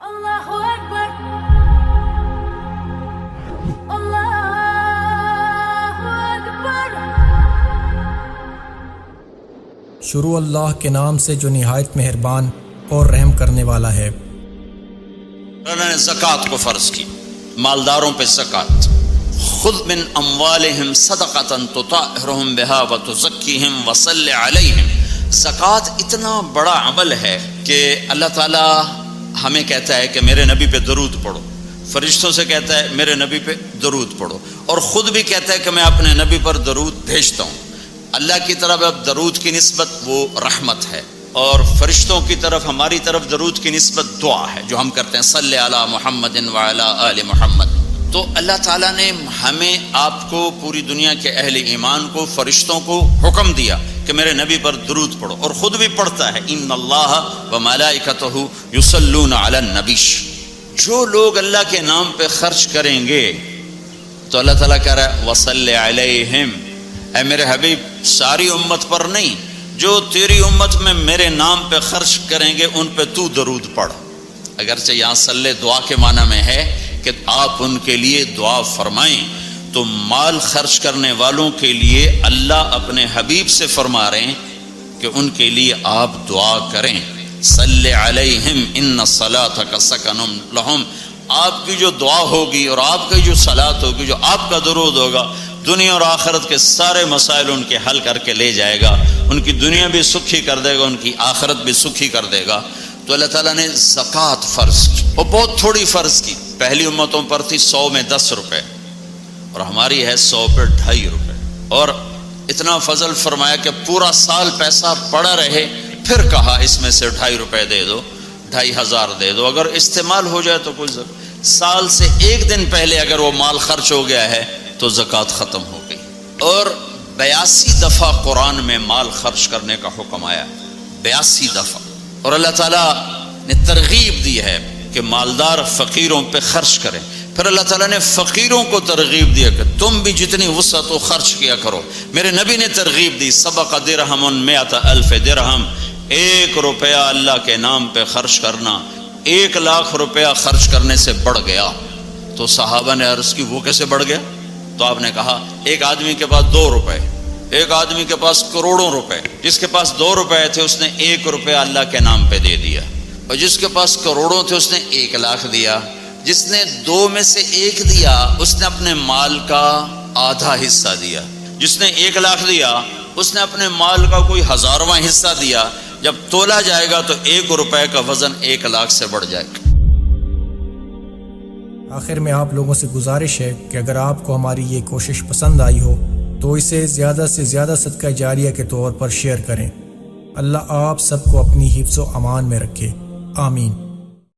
Allahu Akbar, Allahu Akbar. شروع اللہ کے نام سے جو نہایت مہربان اور رحم کرنے والا ہے۔ اللہ نے زکوٰۃ کو فرض کی، مالداروں پہ زکوٰۃ۔ خذ من اموالہم صدقۃ تطہرہم بہا وتزکیہم وصلی علیہم۔ زکوٰۃ اتنا بڑا عمل ہے کہ اللہ تعالیٰ ہمیں کہتا ہے کہ میرے نبی پہ درود پڑھو، فرشتوں سے کہتا ہے میرے نبی پہ درود پڑھو، اور خود بھی کہتا ہے کہ میں اپنے نبی پر درود بھیجتا ہوں۔ اللہ کی طرف اب درود کی نسبت وہ رحمت ہے، اور فرشتوں کی طرف ہماری طرف درود کی نسبت دعا ہے جو ہم کرتے ہیں، صلی علی محمد وعلی آل محمد۔ تو اللہ تعالیٰ نے ہمیں، آپ کو، پوری دنیا کے اہل ایمان کو، فرشتوں کو حکم دیا کہ میرے نبی پر درود پڑھو، اور خود بھی پڑھتا ہے، ان اللہ وملائکتہ یصلون علی النبی۔ جو لوگ اللہ کے نام پہ خرچ کریں گے تو اللہ تعالیٰ کہہ رہا ہے وصلی علیہم، اے میرے حبیب ساری امت پر نہیں، جو تیری امت میں میرے نام پہ خرچ کریں گے ان پہ تو درود پڑھ۔ اگرچہ یہاں صلی دعا کے معنی میں ہے کہ آپ ان کے لیے دعا فرمائیں، تو مال خرچ کرنے والوں کے لیے اللہ اپنے حبیب سے فرما رہے ہیں کہ ان کے لیے آپ دعا کریں، صلی علیہم ان صلاتک سکن لہم۔ آپ کی جو دعا ہوگی اور آپ کی جو صلات ہوگی، جو آپ کا درود ہوگا، دنیا اور آخرت کے سارے مسائل ان کے حل کر کے لے جائے گا، ان کی دنیا بھی سکھی کر دے گا، ان کی آخرت بھی سکھی کر دے گا۔ تو اللہ تعالیٰ نے زکوٰۃ فرض کی، اور بہت تھوڑی فرض کی۔ پہلی امتوں پر تھی 100 میں 10 روپے، اور ہماری ہے 100 پہ 2.5 روپے، اور اتنا فضل فرمایا کہ پورا سال پیسہ پڑا رہے، پھر کہا اس میں سے 2.5 روپے دے دو، 2,500 دے دو، اگر استعمال ہو جائے تو کوئی سال سے ایک دن پہلے اگر وہ مال خرچ ہو گیا ہے تو زکوٰۃ ختم ہو گئی۔ اور 82 دفعہ قرآن میں مال خرچ کرنے کا حکم آیا، 82 دفعہ، اور اللہ تعالیٰ نے ترغیب دی ہے کہ مالدار فقیروں پہ خرچ کریں۔ پھر اللہ تعالیٰ نے فقیروں کو ترغیب دیا کہ تم بھی جتنی وسعت ہو خرچ کیا کرو۔ میرے نبی نے ترغیب دی، سبق درہم 100,000 درہم، 1 روپیہ اللہ کے نام پہ خرچ کرنا 1,00,000 روپیہ خرچ کرنے سے بڑھ گیا۔ تو صحابہ نے عرض کی وہ کیسے بڑھ گیا؟ تو آپ نے کہا ایک آدمی کے پاس 2 روپے، ایک آدمی کے پاس کروڑوں روپے، جس کے پاس 2 روپے تھے اس نے 1 روپیہ اللہ کے نام پہ دے دیا، اور جس کے پاس کروڑوں تھے اس نے 1,00,000 دیا۔ جس نے 2 میں سے 1 دیا اس نے اپنے مال کا آدھا حصہ دیا، جس نے 1,00,000 دیا اس نے اپنے مال کا کوئی 1000واں حصہ دیا۔ جب تولا جائے گا تو 1 روپے کا وزن 1,00,000 سے بڑھ جائے گا۔ آخر میں آپ لوگوں سے گزارش ہے کہ اگر آپ کو ہماری یہ کوشش پسند آئی ہو تو اسے زیادہ سے زیادہ صدقہ جاریہ کے طور پر شیئر کریں۔ اللہ آپ سب کو اپنی حفظ و امان میں رکھے، آمین۔